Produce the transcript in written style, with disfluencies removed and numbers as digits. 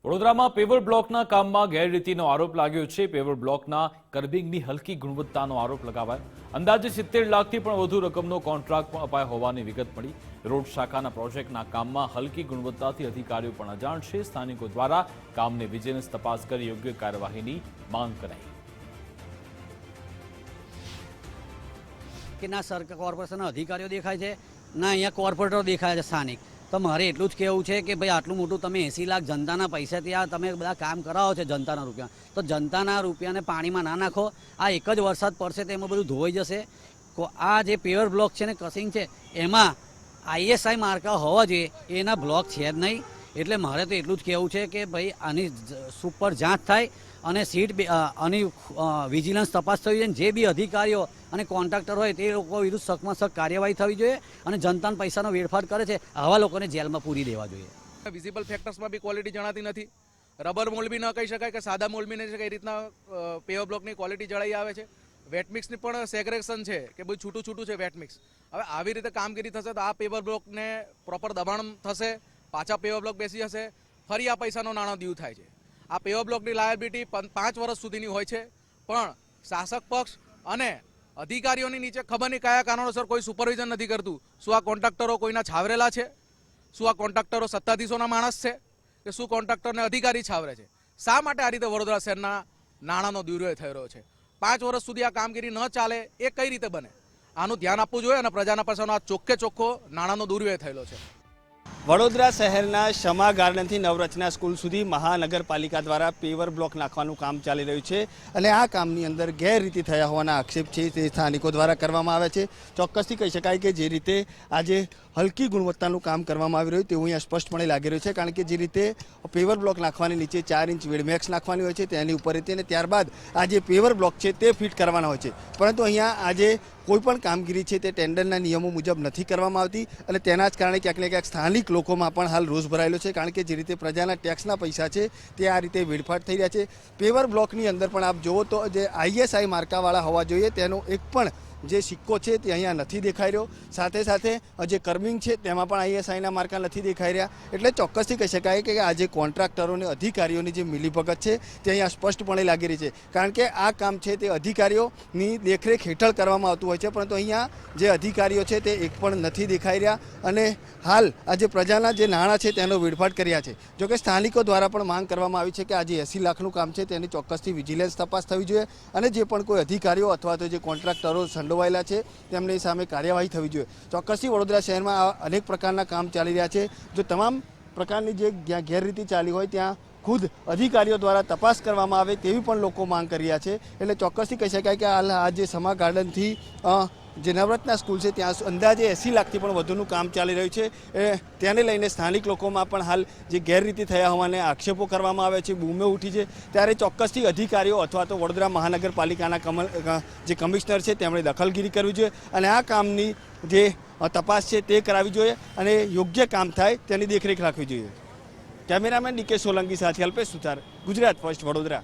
વડોદરામાં પેવર બ્લોકના કામમાં ગેરરીતિનો આરોપ લાગ્યો છે। પેવર બ્લોકના કર્બિંગની હલકી ગુણવત્તાનો આરોપ લગાવાયો। અંદાજે 70 લાખથી પણ વધુ રકમનો કોન્ટ્રાક્ટ પણ અપાયો હોવાની વિગત મળી। રોડ શાખાના પ્રોજેક્ટના કામમાં હલકી ગુણવત્તાથી અધિકારીઓ પણ અજાણ છે। સ્થાનિકો દ્વારા કામને વિજિલન્સ તપાસ કરી યોગ્ય કાર્યવાહીની માંગ કરાઈ। કે ના સરકાર કોર્પોરેશનના અધિકારીઓ દેખાય છે, ના અહીંયા કોર્પોરેટરો દેખાય છે સ્થાનિક। તો મારે એટલું જ કહેવું છે કે ભાઈ આટલું મોટું તમે 80 લાખ જનતાના પૈસાથી આ તમે બધા કામ કરાવો છો જનતાના રૂપિયા, તો જનતાના રૂપિયાને પાણીમાં ના નાખો। આ એક જ વરસાદ પડશે તો એમાં બધું ધોવાઈ જશે। આ જે પેવર બ્લોક છે ને ક્રસિંગ છે એમાં ISI માર્કા હોવા જોઈએ, એના બ્લોક છે જ નહીં। એટલે મારે તો એટલું જ કહેવું છે કે ભાઈ આની સુપર જાંચ થાય અને આની વિજિલન્સ તપાસ થવી જોઈએ। જે બી અધિકારીઓ અને કોન્ટ્રાક્ટર હોય તે લોકો વિરુદ્ધ સખતમાં સખત કાર્યવાહી થવી જોઈએ અને જનતાના પૈસાનો વેડફાટ કરે છે આવા લોકોને જેલમાં પૂરી દેવા જોઈએ। વિઝિબલ ફેક્ટર્સમાં બી ક્વોલિટી જણાતી નથી। રબર મોલ્ડ બી ન કહી શકાય કે સાદા મોલ્ડ બી નહીં કઈ રીતના પેવર બ્લોકની ક્વોલિટી જણાઈ આવે છે। વેટમિક્સની પણ સેગ્રેગેશન છે કે બધું છૂટું છૂટું છે વેટમિક્સ। હવે આવી રીતે કામગીરી થશે તો આ પેવર બ્લોકને પ્રોપર દબાણ થશે, પાછા પેવર બ્લોક બેસી જશે, ફરી આ પૈસાનો નાણાં દીવ થાય છે। આ પેવર બ્લોકની લાયબિલિટી 5 વર્ષ સુધીની હોય છે, પણ શાસક પક્ષ અને અધિકારીઓની નીચે ખબર નહીં કયા કારણોસર કોઈ સુપરવિઝન નથી કરતું। શું આ કોન્ટ્રાક્ટરો કોઈના છાવરેલા છે? શું આ કોન્ટ્રાક્ટરો સત્તાધીશોના માણસ છે કે શું કોન્ટ્રાક્ટરને અધિકારી છાવરે છે? શા માટે આ રીતે વડોદરા શહેરના નાણાંનો દુર્વ્યય થઈ રહ્યો છે? 5 વર્ષ સુધી આ કામગીરી ન ચાલે એ કઈ રીતે બને? આનું ધ્યાન આપવું જોઈએ અને પ્રજાના પાસેનો આ ચોખ્ખો નાણાંનો દુર્વ્યય થયેલો છે। વડોદરા શહેરના શમા ગાર્ડનથી નવરચના સ્કૂલ સુધી મહાનગરપાલિકા દ્વારા પેવર બ્લોક નાખવાનું કામ ચાલી રહ્યું છે અને આ કામની અંદર ગેરરીતિ થયા હોવાના આક્ષેપ છે તે સ્થાનિકો દ્વારા કરવામાં આવ્યા છે। ચોક્કસથી કહી શકાય કે જે રીતે આજે હલકી ગુણવત્તાનું કામ કરવામાં આવી રહ્યું તેવું અહીંયા સ્પષ્ટપણે લાગી રહ્યું છે, કારણ કે જે રીતે પેવર બ્લોક નાખવાની નીચે 4 ઇંચ વેડમેક્સ નાખવાની હોય છે તેની ઉપર અને ત્યારબાદ આ જે પેવર બ્લોક છે તે ફિટ કરવાના હોય છે, પરંતુ અહીંયા આજે કોઈપણ કામગીરી છે તે ટેન્ડરના નિયમો મુજબ નથી કરવામાં આવતી અને તેના જ કારણે ક્યાંક ને ક્યાંક સ્થાનિક લોકોમાં પણ હાલ રોષ ભરાયેલો છે, કારણ કે જે રીતે પ્રજાના ટેક્સના પૈસા છે તે આ રીતે વેડફાટ થઈ રહ્યા છે। પેવર બ્લોકની અંદર પણ આપ જુઓ તો જે ISI માર્કાવાળા હોવા જોઈએ તેનો એક પણ જે સિક્કો છે તે અહીંયા નથી દેખાઈ રહ્યો। સાથે સાથે જે કર્મિંગ છે તેમાં પણ ISIના માર્કા નથી દેખાઈ રહ્યા। એટલે ચોક્કસથી કહી શકાય કે આજે કોન્ટ્રાક્ટરો અને અધિકારીઓની જે મિલીભગત છે તે અહીંયા સ્પષ્ટપણે લાગી રહી છે, કારણ કે આ કામ છે તે અધિકારીઓની દેખરેખ હેઠળ કરવામાં આવતું હોય છે, પરંતુ અહીંયા જે અધિકારીઓ છે તે એક પણ નથી દેખાઈ રહ્યા અને હાલ આજે પ્રજાના જે નાણાં છે તેનો વેડફાટ કર્યા છે। જોકે સ્થાનિકો દ્વારા પણ માંગ કરવામાં આવી છે કે આ જે 80 લાખનું કામ છે તેની ચોક્કસથી વિજિલન્સ તપાસ થવી જોઈએ અને જે પણ કોઈ અધિકારીઓ અથવા તો જે કોન્ટ્રાક્ટરો સંડોવાયેલા છે તેમની સામે કાર્યવાહી થવી જોઈએ। ચોક્કસથી વડોદરા શહેરમાં અનેક પ્રકારના કામ ચાલી રહ્યા છે। જો તમામ પ્રકારની જે ગેરરીતિ ચાલી હોય ત્યાં ખુદ અધિકારીઓ દ્વારા તપાસ કરવામાં આવે તેવી પણ લોકો માંગ કરી રહ્યા છે। એટલે ચોક્કસથી કહી શકાય કે હાલ આ જે સમા ગાર્ડનથી જે નવરત્ના સ્કૂલ છે ત્યાં અંદાજે 80 લાખથી પણ વધુનું કામ ચાલી રહ્યું છે। તેને લઈને સ્થાનિક લોકોમાં પણ હાલ જે ગેરરીતિ થયા હોવાને આક્ષેપો કરવામાં આવે છે, બૂમે ઉઠી છે, ત્યારે ચોક્કસથી અધિકારીઓ અથવા તો વડોદરા મહાનગરપાલિકાના જે કમિશનર છે તેમણે દખલગીરી કરવી જોઈએ અને આ કામની જે તપાસ છે તે કરાવવી જોઈએ અને યોગ્ય કામ થાય તેની દેખરેખ રાખવી જોઈએ। કેમેરામેન DK સોલંકી સાથે અલ્પેશ સુથાર, ગુજરાત ફર્સ્ટ, વડોદરા।